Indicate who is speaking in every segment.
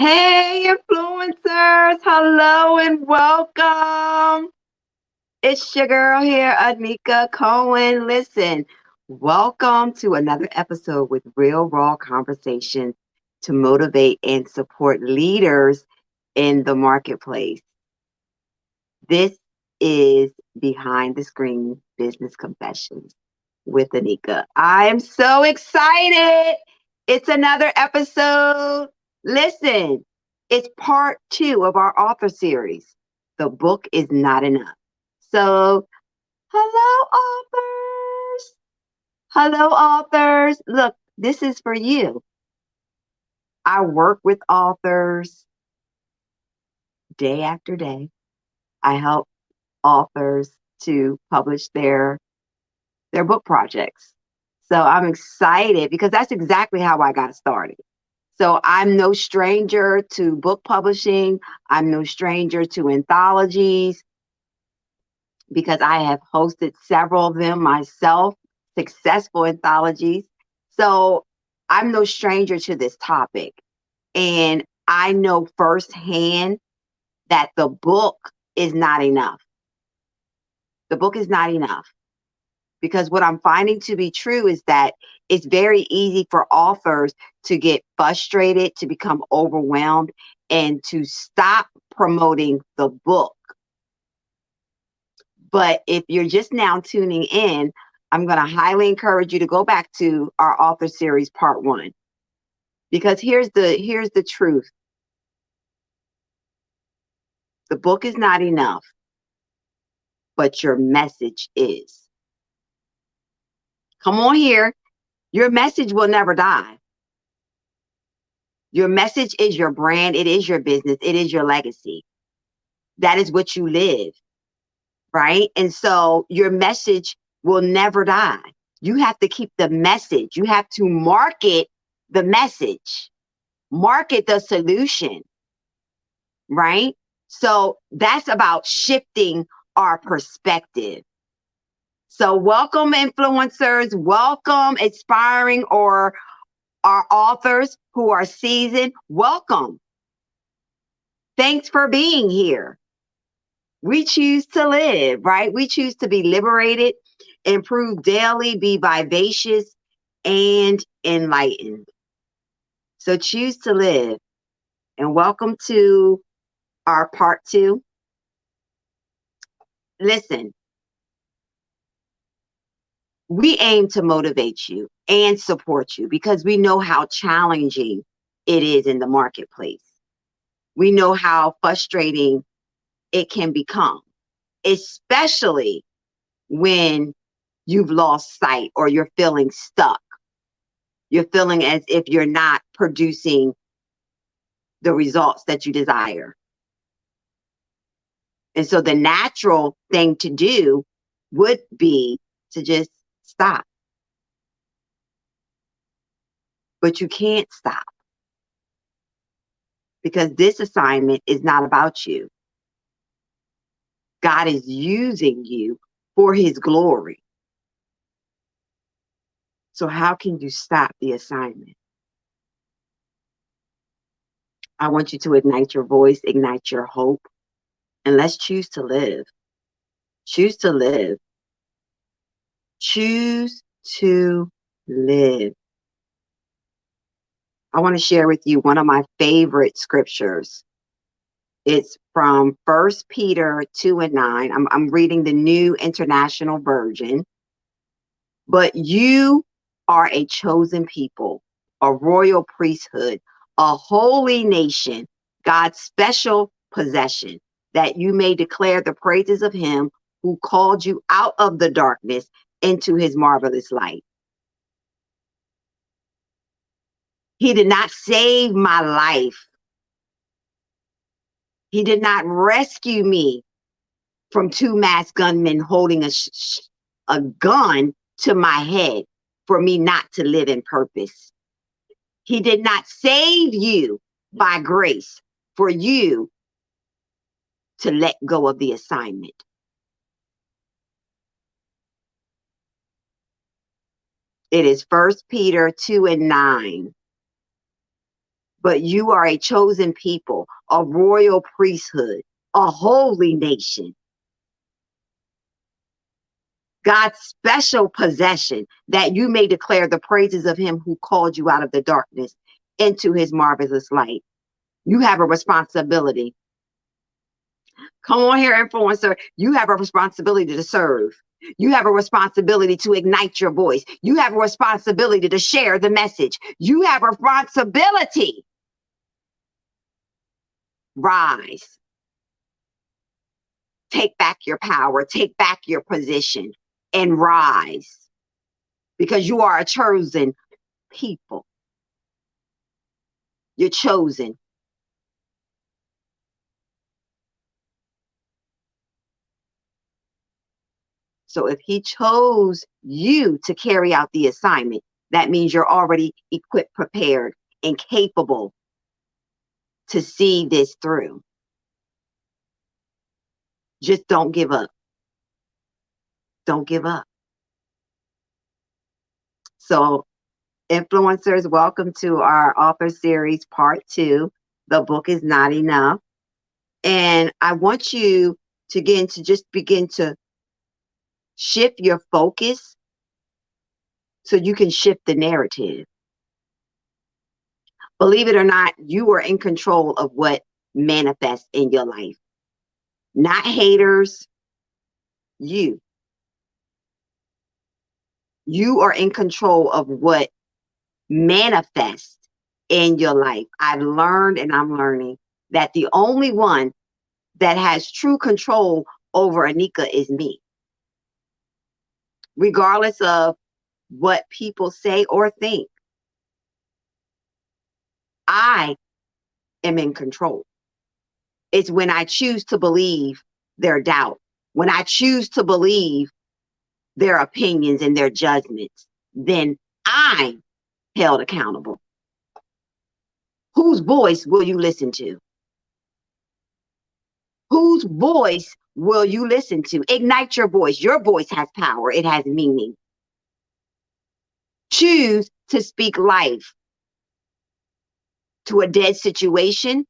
Speaker 1: Hey, influencers. Hello and welcome. It's your girl here, Anika Cohen. Listen, welcome to another episode with real, raw conversations to motivate and support leaders in the marketplace. This is Behind the Screen Business Confessions with Anika. I am so excited. It's another episode. Listen, it's part 2 of our author series. The book is not enough. So, hello, authors. Hello, authors. Look, this is for you. I work with authors day after day. I help authors to publish their book projects. So I'm excited because that's exactly how I got started. So I'm no stranger to book publishing. I'm no stranger to anthologies because I have hosted several of them myself, successful anthologies. So I'm no stranger to this topic. And I know firsthand that the book is not enough. The book is not enough. Because what I'm finding to be true is that it's very easy for authors to get frustrated, to become overwhelmed, and to stop promoting the book. But if you're just now tuning in, I'm going to highly encourage you to go back to our author series part 1. Because here's the truth. The book is not enough, but your message is. Come on here. Your message will never die. Your message is your brand. It is your business. It is your legacy. That is what you live, right? And so your message will never die. You have to keep the message. You have to market the message, market the solution, right? So that's about shifting our perspective. So welcome, influencers. Welcome, aspiring or our authors who are seasoned. Welcome. Thanks for being here. We choose to live, right? We choose to be liberated, improve daily, be vivacious, and enlightened. So choose to live. And welcome to our part 2. Listen, we aim to motivate you and support you because we know how challenging it is in the marketplace. We know how frustrating it can become, especially when you've lost sight or you're feeling stuck. You're feeling as if you're not producing the results that you desire. And so the natural thing to do would be to just stop. But you can't stop because this assignment is not about you. God is using you for his glory. So how can you stop the assignment? I want you to ignite your voice, ignite your hope, and let's choose to live. Choose to live. Choose to live. I want to share with you one of my favorite scriptures. It's from 1 Peter 2:9. I'm reading the New International Version. But you are a chosen people, a royal priesthood, a holy nation, God's special possession, that you may declare the praises of him who called you out of the darkness into his marvelous light. He did not save my life. He did not rescue me from 2 masked gunmen holding a gun to my head for me not to live in purpose. He did not save you by grace for you to let go of the assignment. It is 1 Peter 2:9. but you are a chosen people, a royal priesthood, a holy nation, God's special possession, that you may declare the praises of him who called you out of the darkness into his marvelous light. You have a responsibility. Come on here, influencer. You have a responsibility to serve. You have a responsibility to ignite your voice. You have a responsibility to share the message. You have a responsibility. Rise. Take back your power. Take back your position and rise, because you are a chosen people. You're chosen. So if he chose you to carry out the assignment, that means you're already equipped, prepared, and capable to see this through. Just don't give up. Don't give up. So, influencers, welcome to our author series part 2. The book is not enough. And I want you to begin to shift your focus so you can shift the narrative. Believe it or not, you are in control of what manifests in your life. Not haters, you. You are in control of what manifests in your life. I've learned and I'm learning that the only one that has true control over Anika is me. Regardless of what people say or think, I am in control. It's when I choose to believe their doubt, when I choose to believe their opinions and their judgments, then I'm held accountable. Whose voice will you listen to? Whose voice will you listen to? Ignite your voice. Your voice has power. It has meaning. Choose to speak life to a dead situation,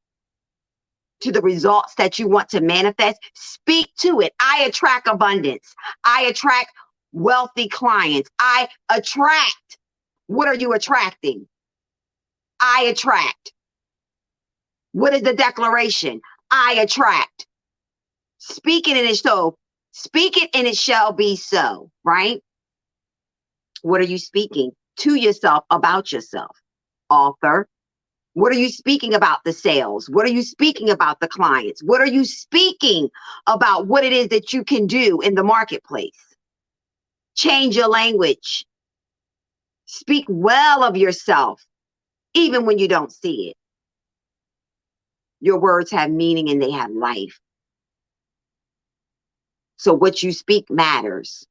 Speaker 1: to the results that you want to manifest. Speak to it. I attract abundance. I attract wealthy clients. I attract. What are you attracting? I attract. What is the declaration? I attract. Speak it and it so. Speak it and it shall be so, right? What are you speaking to yourself about yourself, author? What are you speaking about the sales? What are you speaking about the clients? What are you speaking about what it is that you can do in the marketplace? Change your language. Speak well of yourself, even when you don't see it. Your words have meaning and they have life. So what you speak matters.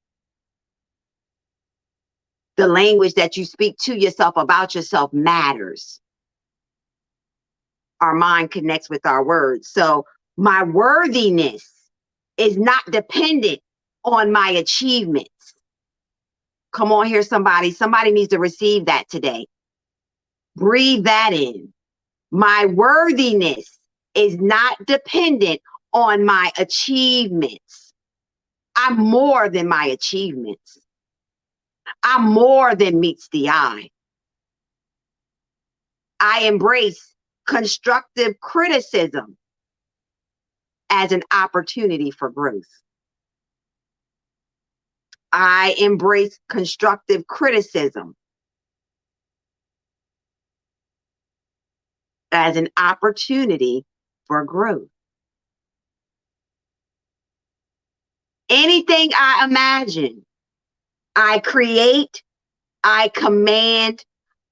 Speaker 1: The language that you speak to yourself about yourself matters. Our mind connects with our words. So my worthiness is not dependent on my achievements. Come on here, somebody. Somebody needs to receive that today. Breathe that in. My worthiness is not dependent on my achievements. I'm more than my achievements. I'm more than meets the eye. I embrace constructive criticism as an opportunity for growth. I embrace constructive criticism as an opportunity for growth. Anything I imagine, I create, I command,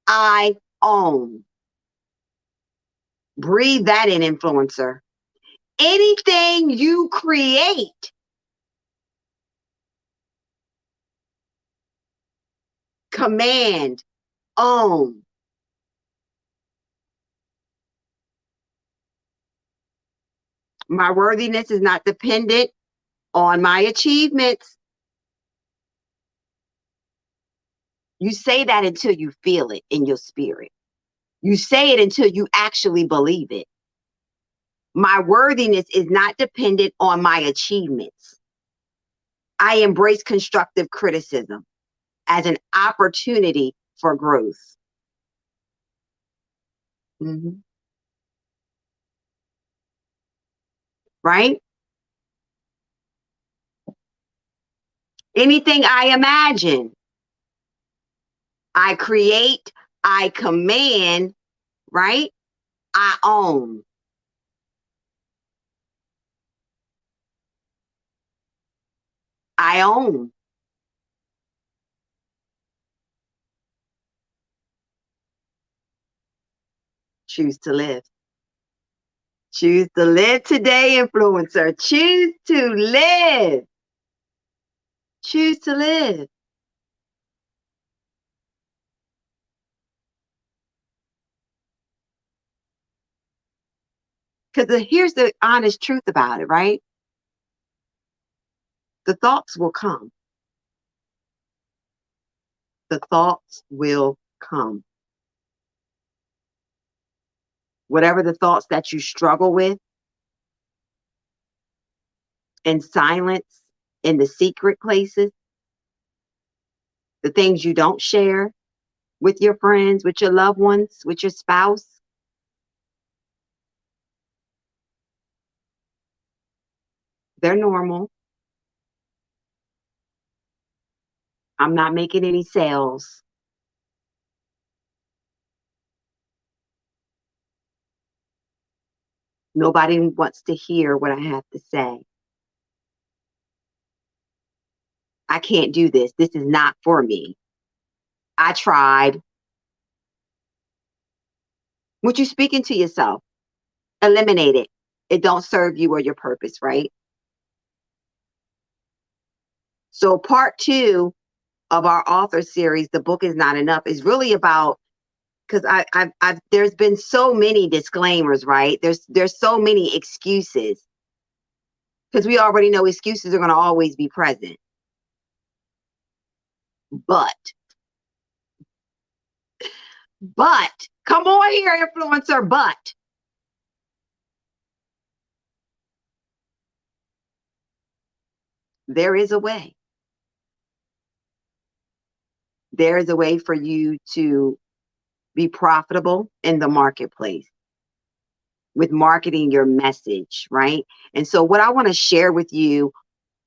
Speaker 1: I own. Breathe that in, influencer. Anything you create, command, own. My worthiness is not dependent on my achievements. You say that until you feel it in your spirit. You say it until you actually believe it. My worthiness is not dependent on my achievements. I embrace constructive criticism as an opportunity for growth. Mhm. Right? Anything I imagine, I create, I command, right? I own. I own. Choose to live. Choose to live today, influencer. Choose to live. Choose to live. Because here's the honest truth about it, right? The thoughts will come. The thoughts will come. Whatever the thoughts that you struggle with in silence, in the secret places, the things you don't share with your friends, with your loved ones, with your spouse, they're normal. I'm not making any sales. Nobody wants to hear what I have to say. I can't do this. This is not for me. I tried. What you speaking to yourself? Eliminate it. It don't serve you or your purpose, right? So part 2 of our author series, The Book Is Not Enough, is really about, because I've there's been so many disclaimers, right? There's so many excuses, because we already know excuses are going to always be present. But come on here, influencer. But there is a way. There is a way for you to be profitable in the marketplace with marketing your message, right? And so, what I want to share with you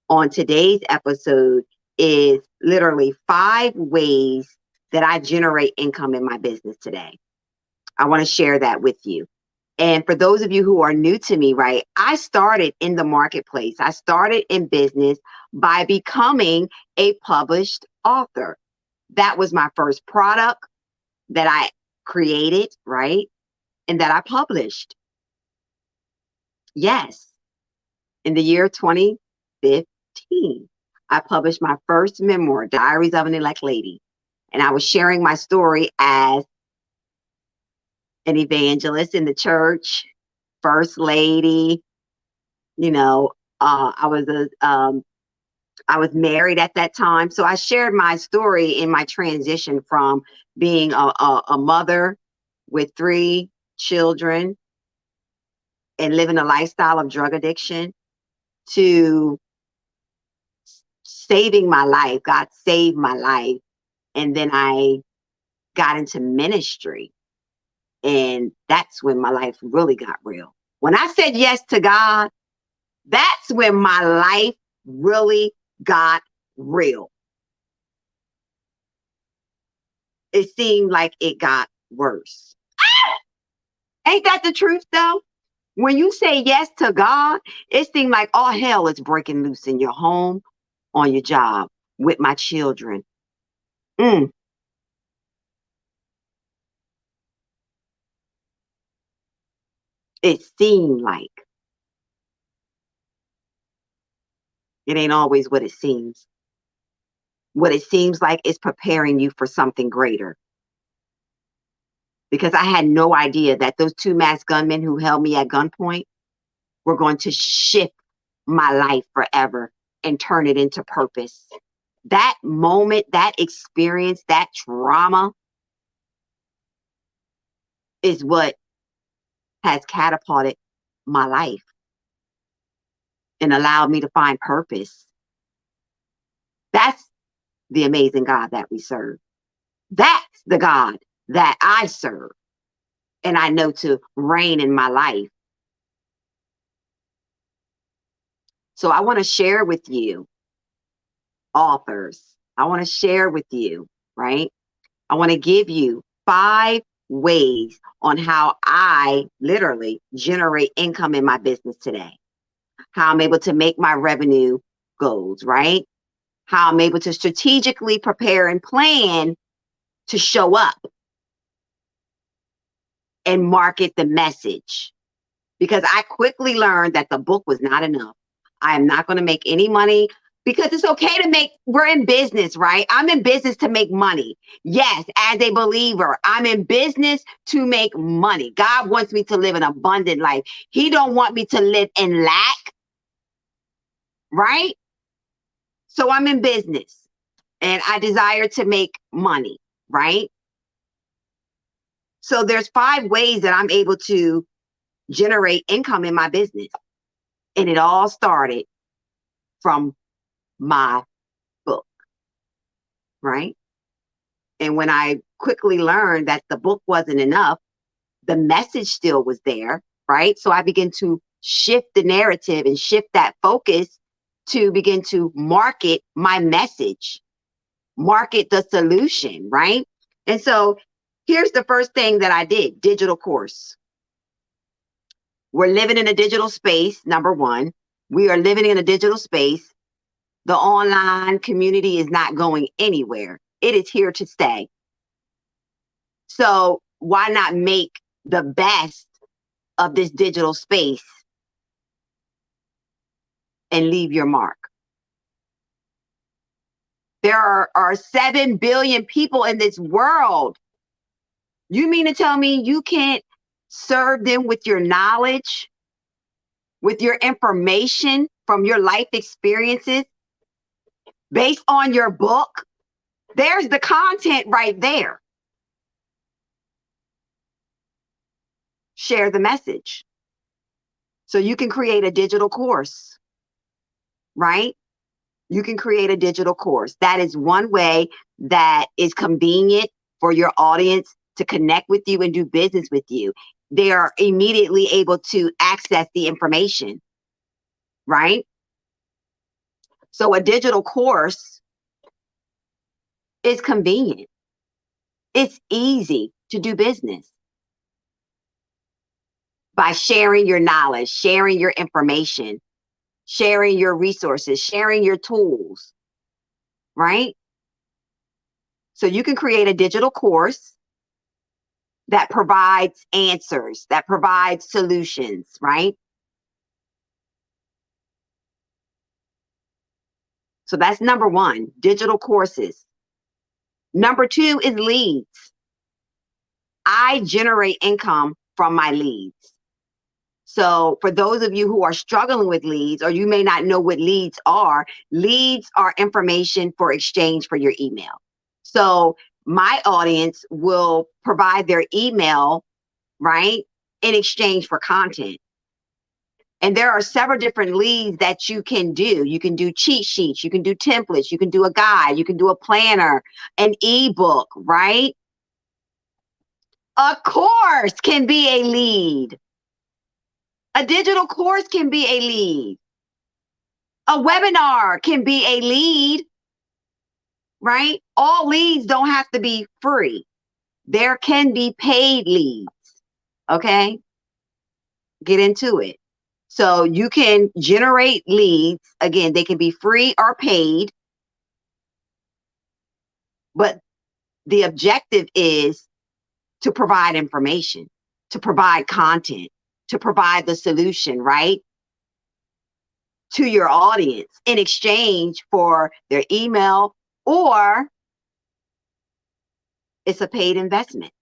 Speaker 1: on today's episode is literally 5 ways that I generate income in my business today. I want to share that with you. And for those of you who are new to me, right, I started in the marketplace. I started in business by becoming a published author. That was my first product that I created, right? And that I published. Yes, in the year 2015, I published my first memoir, Diaries of an Elect Lady. And I was sharing my story as an evangelist in the church, first lady. You know, I was married at that time, so I shared my story in my transition from being a mother with 3 children and living a lifestyle of drug addiction to saving my life. God saved my life. And then I got into ministry. And that's when my life really got real. When I said yes to God, that's when my life really got real. It seemed like it got worse. Ain't that the truth, though? When you say yes to God, it seemed like all hell is breaking loose in your home, on your job, with my children. Mm, it seemed like it ain't always what it seems. What it seems like is preparing you for something greater. Because I had no idea that those 2 masked gunmen who held me at gunpoint were going to shift my life forever and turn it into purpose. That moment, that experience, that trauma is what has catapulted my life and allowed me to find purpose. That's the amazing God that we serve. That's the God that I serve and I know to reign in my life. So I want to share with you, authors. I want to share with you, right? I want to give you 5 ways on how I literally generate income in my business today. How I'm able to make my revenue goals, right? How I'm able to strategically prepare and plan to show up and market the message. Because I quickly learned that the book was not enough. I am not going to make any money because it's okay to make, we're in business, right? I'm in business to make money. Yes, as a believer, I'm in business to make money. God wants me to live an abundant life. He don't want me to live in lack, right? So I'm in business and I desire to make money, right? So there's 5 ways that I'm able to generate income in my business. And it all started from my book, right? And when I quickly learned that the book wasn't enough, the message still was there, right? So I began to shift the narrative and shift that focus to begin to market my message, market the solution, right? And so here's the first thing that I did, digital course. We're living in a digital space, number one. We are living in a digital space. The online community is not going anywhere. It is here to stay. So why not make the best of this digital space and leave your mark? There are 7 billion people in this world. You mean to tell me you can't serve them with your knowledge, with your information from your life experiences based on your book? There's the content right there. Share the message. So you can create a digital course, right? You can create a digital course. That is one way that is convenient for your audience to connect with you and do business with you. They are immediately able to access the information, right? So a digital course is convenient. It's easy to do business by sharing your knowledge, sharing your information, sharing your resources, sharing your tools, right? So you can create a digital course that provides answers, that provides solutions, right? So that's number one, digital courses. Number 2 is leads. I generate income from my leads. So for those of you who are struggling with leads, or you may not know what leads are information for exchange for your email. So my audience will provide their email, right, in exchange for content. And there are several different leads that you can do. You can do cheat sheets, you can do templates, you can do a guide, you can do a planner, an ebook, right? A course can be a lead. A digital course can be a lead. A webinar can be a lead, right? All leads don't have to be free. There can be paid leads, okay? Get into it. So you can generate leads. Again, they can be free or paid. But the objective is to provide information, to provide content, to provide the solution, right, to your audience in exchange for their email, or it's a paid investment.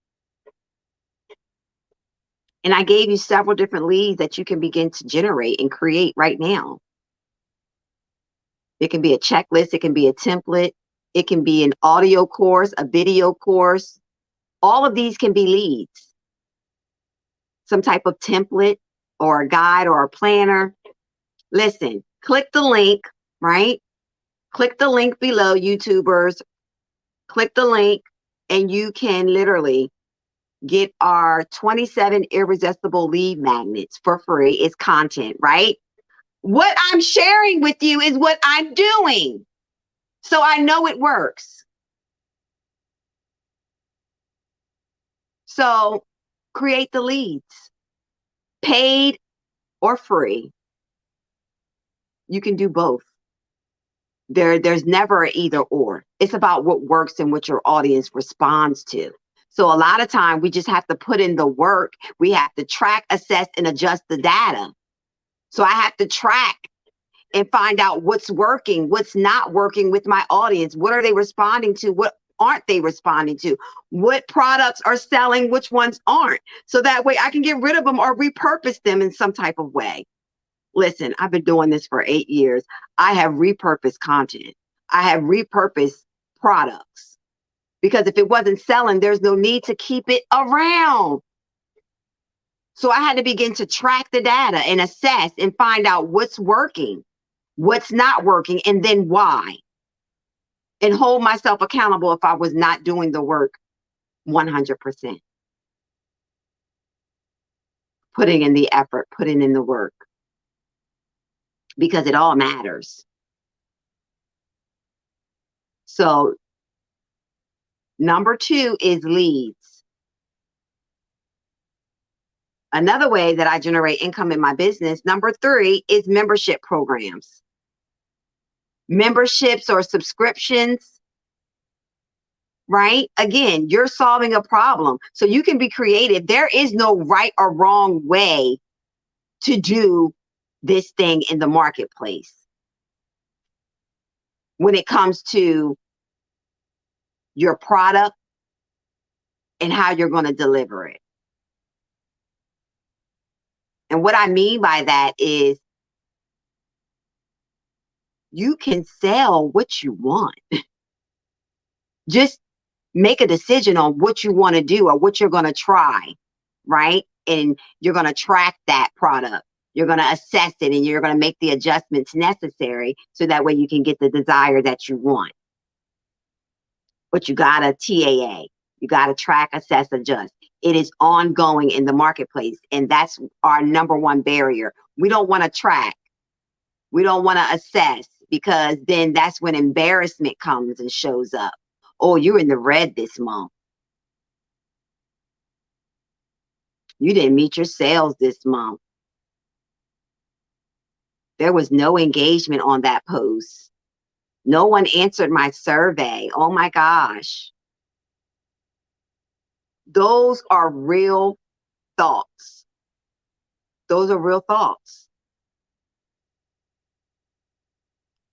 Speaker 1: And I gave you several different leads that you can begin to generate and create right now. It can be a checklist, it can be a template, it can be an audio course, a video course. All of these can be leads. some type of template or a guide or a planner, listen, click the link, right? Click the link below, YouTubers. Click the link and you can literally get our 27 irresistible lead magnets for free. It's content, right? What I'm sharing with you is what I'm doing. So I know it works. So create the leads, paid or free. You can do both. There's never an either or. It's about what works and what your audience responds to. So a lot of time we just have to put in the work. We have to track, assess, and adjust the data. So I have to track and find out what's working, what's not working with my audience. What are they responding to? What aren't they responding to? What products are selling? Which ones aren't? So that way I can get rid of them or repurpose them in some type of way. Listen, I've been doing this for 8 years. I have repurposed content. I have repurposed products. Because if it wasn't selling, there's no need to keep it around. So I had to begin to track the data and assess and find out what's working, what's not working, and then why. And hold myself accountable if I was not doing the work 100%. Putting in the effort, putting in the work. Because it all matters. So number 2 is leads. Another way that I generate income in my business, number 3, is membership programs. Memberships or subscriptions, right? Again, you're solving a problem. So you can be creative. There is no right or wrong way to do this thing in the marketplace when it comes to your product and how you're going to deliver it. And what I mean by that is you can sell what you want. Just make a decision on what you want to do or what you're going to try, right? And you're going to track that product. You're going to assess it and you're going to make the adjustments necessary so that way you can get the desire that you want. But you got to TAA. You got to track, assess, adjust. It is ongoing in the marketplace. And that's our number one barrier. We don't want to track. We don't want to assess because then that's when embarrassment comes and shows up. Oh, you're in the red this month. You didn't meet your sales this month. There was no engagement on that post. No one answered my survey. Oh my gosh. Those are real thoughts. Those are real thoughts.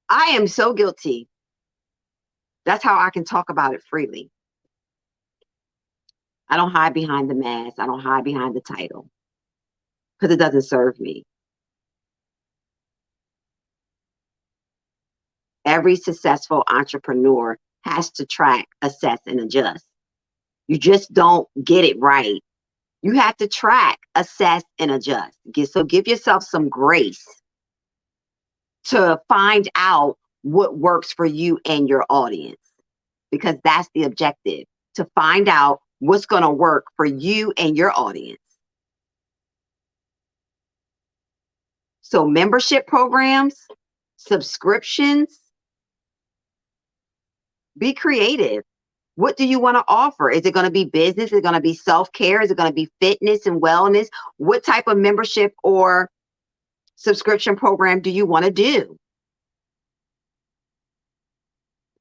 Speaker 1: I am so guilty. That's how I can talk about it freely. I don't hide behind the mask. I don't hide behind the title because it doesn't serve me. Every successful entrepreneur has to track, assess, and adjust. You just don't get it right. You have to track, assess, and adjust. So give yourself some grace to find out what works for you and your audience, because that's the objective, to find out what's going to work for you and your audience. So membership programs, subscriptions, be creative. What do you want to offer? Is it going to be business? Is it going to be self-care? Is it going to be fitness and wellness? What type of membership or subscription program do you want to do?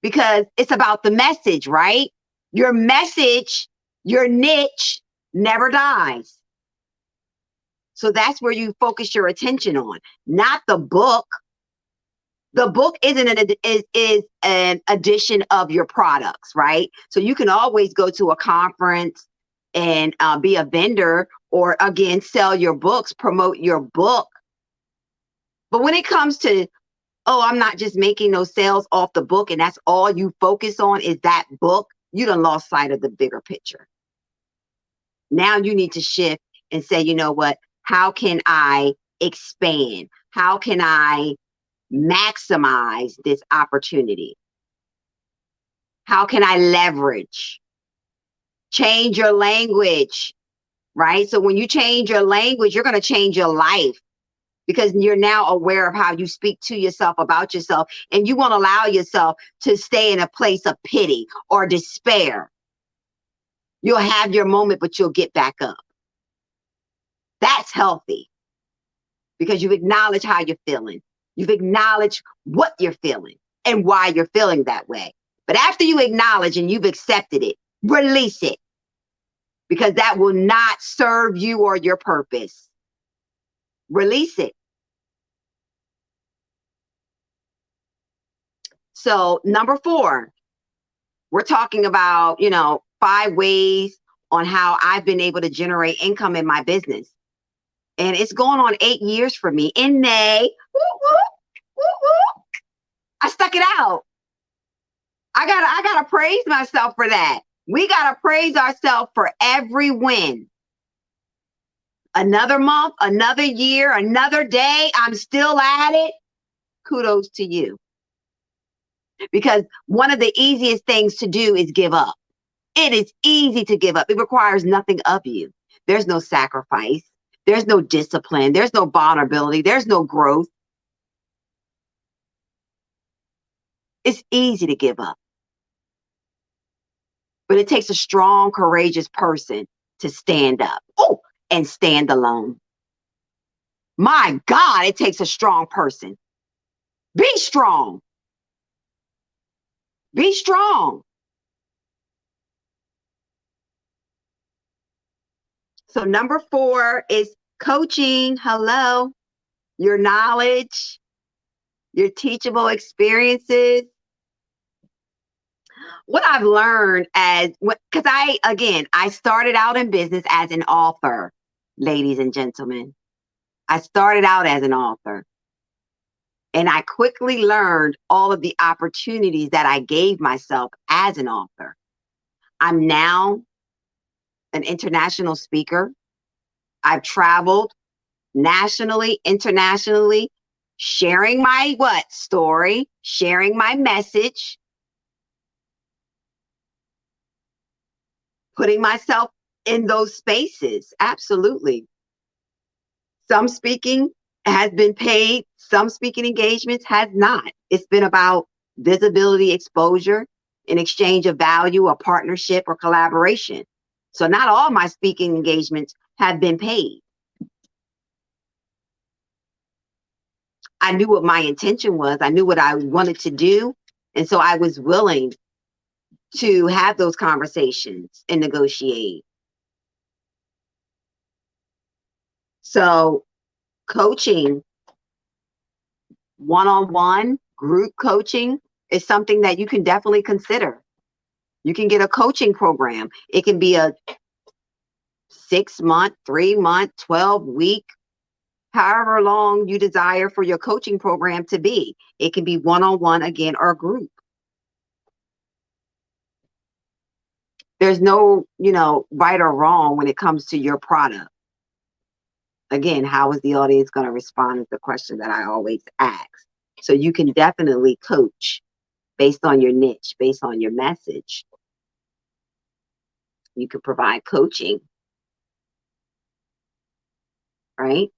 Speaker 1: Because it's about the message, right? Your message, your niche never dies. So that's where you focus your attention on, not the book. The book is an addition of your products, right? So you can always go to a conference and be a vendor, or again, sell your books, promote your book. But when it comes to, oh, I'm not just making those sales off the book and that's all you focus on is that book, you done lost sight of the bigger picture. Now you need to shift and say, you know what? How can I expand? How can I maximize this opportunity? How can I leverage? Change your language, right? So when you change your language, you're going to change your life because you're now aware of how you speak to yourself, about yourself, and you won't allow yourself to stay in a place of pity or despair. You'll have your moment, but you'll get back up. That's healthy because you've acknowledged how you're feeling. You've acknowledged what you're feeling and why you're feeling that way. But after you acknowledge and you've accepted it, release it because that will not serve you or your purpose. Release it. So number 4, we're talking about, 5 ways on how I've been able to generate income in my business. And it's going on 8 years for me. In May, whoop, whoop, whoop, whoop, I stuck it out. I gotta praise myself for that. We gotta praise ourselves for every win. Another month, another year, another day, I'm still at it. Kudos to you. Because one of the easiest things to do is give up. It is easy to give up. It requires nothing of you. There's no sacrifice. There's no discipline. There's no vulnerability. There's no growth. It's easy to give up. But it takes a strong, courageous person to stand up. Oh, and stand alone. My God, it takes a strong person. Be strong. Be strong. So number 4 is coaching. Hello. Your knowledge, your teachable experiences. What I've learned because I started out in business as an author, ladies and gentlemen. I started out as an author. And I quickly learned all of the opportunities that I gave myself as an author. I'm now an international speaker. I've traveled nationally, internationally, sharing my story, sharing my message, putting myself in those spaces. Absolutely. Some speaking has been paid. Some speaking engagements has not. It's been about visibility, exposure, in exchange of value, a partnership, or collaboration. So not all my speaking engagements have been paid. I knew what my intention was. I knew what I wanted to do. And so I was willing to have those conversations and negotiate. So coaching, one-on-one group coaching is something that you can definitely consider. You can get a coaching program. It can be a 6-month, 3-month, 12-week, however long you desire for your coaching program to be. It can be one-on-one again or group. There's no, right or wrong when it comes to your product. Again, how is the audience going to respond is the question that I always ask. So you can definitely coach based on your niche, based on your message. You can provide coaching, right?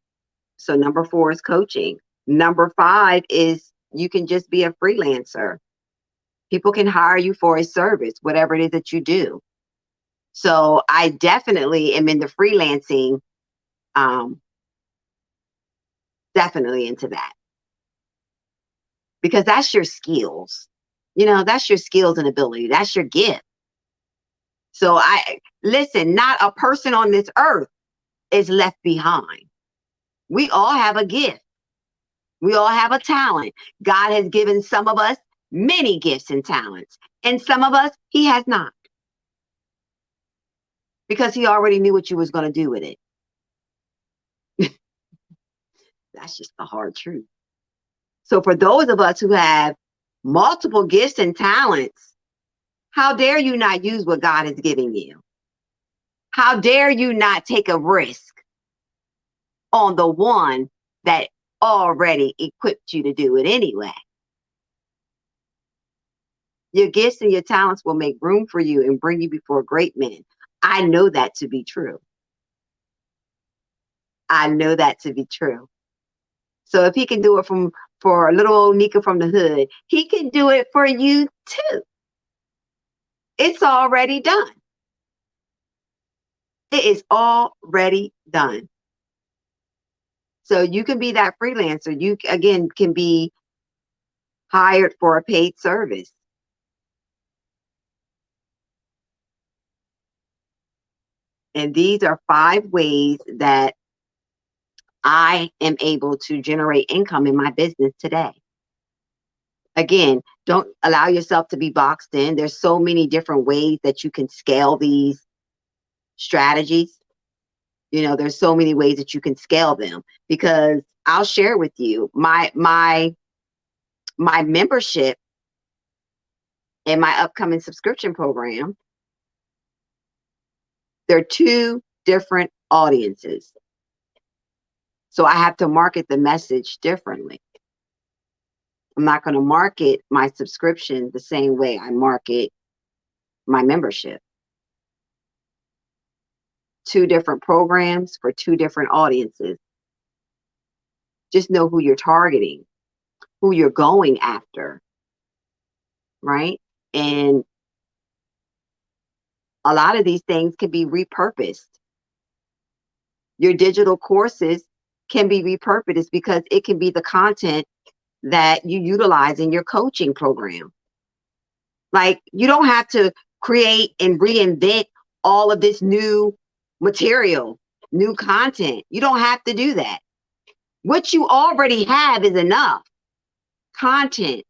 Speaker 1: So number 4 is coaching. Number 5 is you can just be a freelancer. People can hire you for a service, whatever it is that you do. So I definitely am in the freelancing, definitely into that. Because that's your skills. That's your skills and ability. That's your gift. So listen, not a person on this earth is left behind. We all have a gift. We all have a talent. God has given some of us many gifts and talents, and some of us he has not. Because he already knew what you was going to do with it. That's just the hard truth. So for those of us who have multiple gifts and talents, how dare you not use what God is giving you? How dare you not take a risk on the one that already equipped you to do it anyway. Your gifts and your talents will make room for you and bring you before great men. I know that to be true. I know that to be true. So if he can do it for little old Nika from the hood, he can do it for you too. It's already done. It is already done. So you can be that freelancer. You, again, can be hired for a paid service. And these are 5 ways that I am able to generate income in my business today. Again, don't allow yourself to be boxed in. There's so many different ways that you can scale these strategies. You know, there's so many ways that you can scale them, because I'll share with you my membership and my upcoming subscription program. They're 2 different audiences. So I have to market the message differently. I'm not going to market my subscription the same way I market my membership. 2 different programs for 2 different audiences. Just know who you're targeting, who you're going after, right? And a lot of these things can be repurposed. Your digital courses can be repurposed because it can be the content that you utilize in your coaching program. Like, you don't have to create and reinvent all of this new material, new content. You don't have to do that. What you already have is enough content.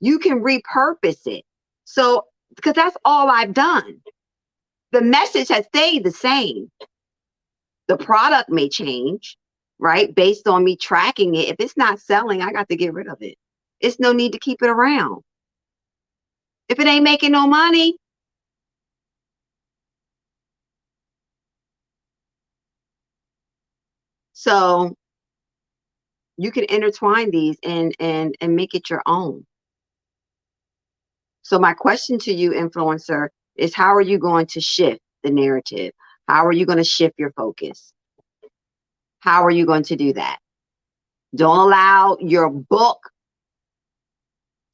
Speaker 1: You can repurpose it. So, because that's all I've done. The message has stayed the same. The product may change, right? Based on me tracking it. If it's not selling, I got to get rid of it. It's no need to keep it around. If it ain't making no money, so you can intertwine these and make it your own. So my question to you, influencer, is how are you going to shift the narrative? How are you going to shift your focus? How are you going to do that? Don't allow your book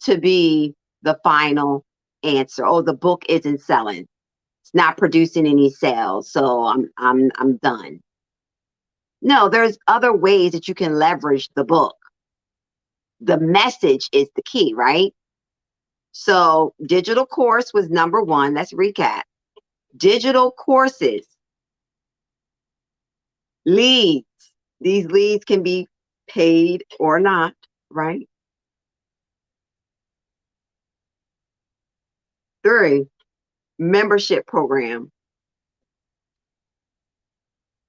Speaker 1: to be the final answer. Oh, the book isn't selling. It's not producing any sales, so I'm done. No, there's other ways that you can leverage the book. The message is the key, right? So digital course was number 1. Let's recap. Digital courses, leads. These leads can be paid or not, right? 3, membership program.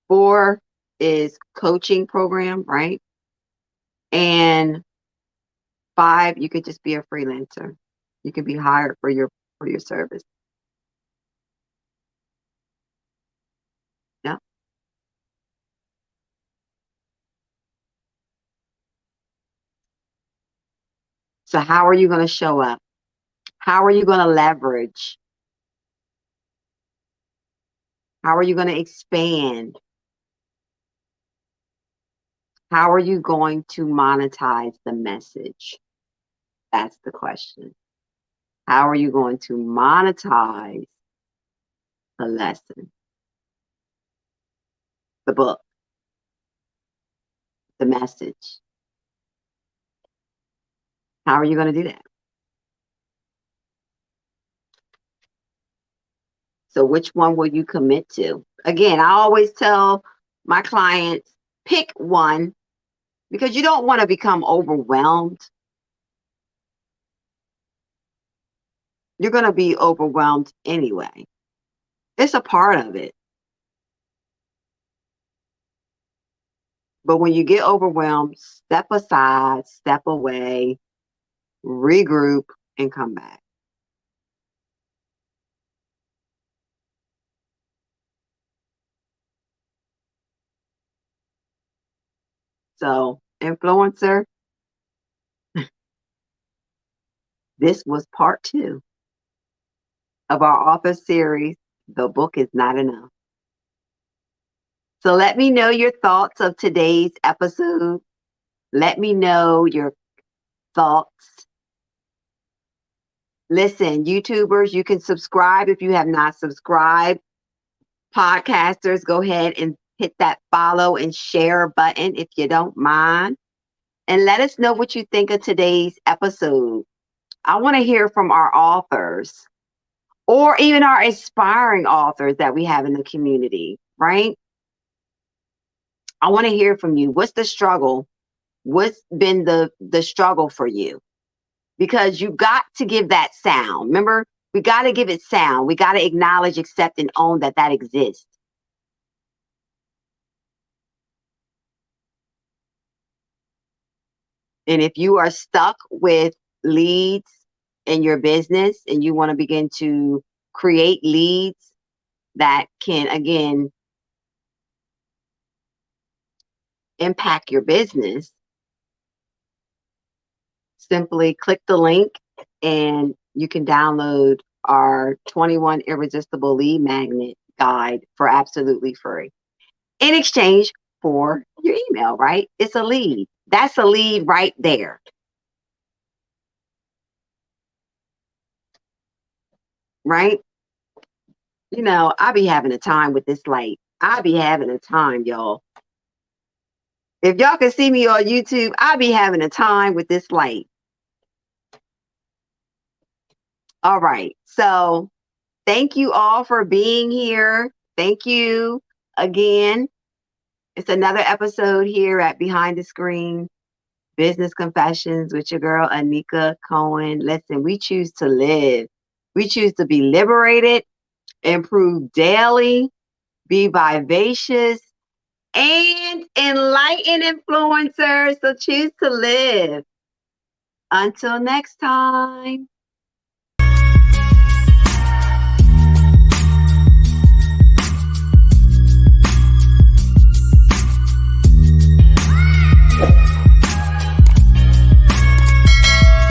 Speaker 1: 4 is coaching program, right? And 5, you could just be a freelancer. You can be hired for your service. Yeah. So how are you going to show up? How are you going to leverage? How are you going to expand? How are you going to monetize the message? That's the question. How are you going to monetize the lesson, the book, the message? How are you going to do that? So which one will you commit to? Again, I always tell my clients, pick one, because you don't want to become overwhelmed. You're going to be overwhelmed anyway. It's a part of it. But when you get overwhelmed, step aside, step away, regroup, and come back. So, influencer, this was part 2 of our author series, The Book Is Not Enough. So let me know your thoughts of today's episode. Let me know your thoughts. Listen, YouTubers, you can subscribe if you have not subscribed. Podcasters, go ahead and hit that follow and share button if you don't mind. And let us know what you think of today's episode. I want to hear from our authors or even our aspiring authors that we have in the community, right? I want to hear from you. What's the struggle? What's been the struggle for you? Because you got to give that sound. Remember, we got to give it sound. We got to acknowledge, accept, and own that exists. And if you are stuck with leads in your business and you want to begin to create leads that can, again, impact your business, simply click the link and you can download our 21 Irresistible Lead Magnet guide for absolutely free in exchange for your email, right? It's a lead. That's a lead right there. Right? You know, I be having a time with this light. I be having a time, y'all. If y'all can see me on YouTube, I be having a time with this light. All right. So thank you all for being here. Thank you again. It's another episode here at Behind the Screen Business Confessions with your girl, Anika Cohen. Listen, we choose to live. We choose to be liberated, improve daily, be vivacious, and enlighten influencers. So choose to live. Until next time.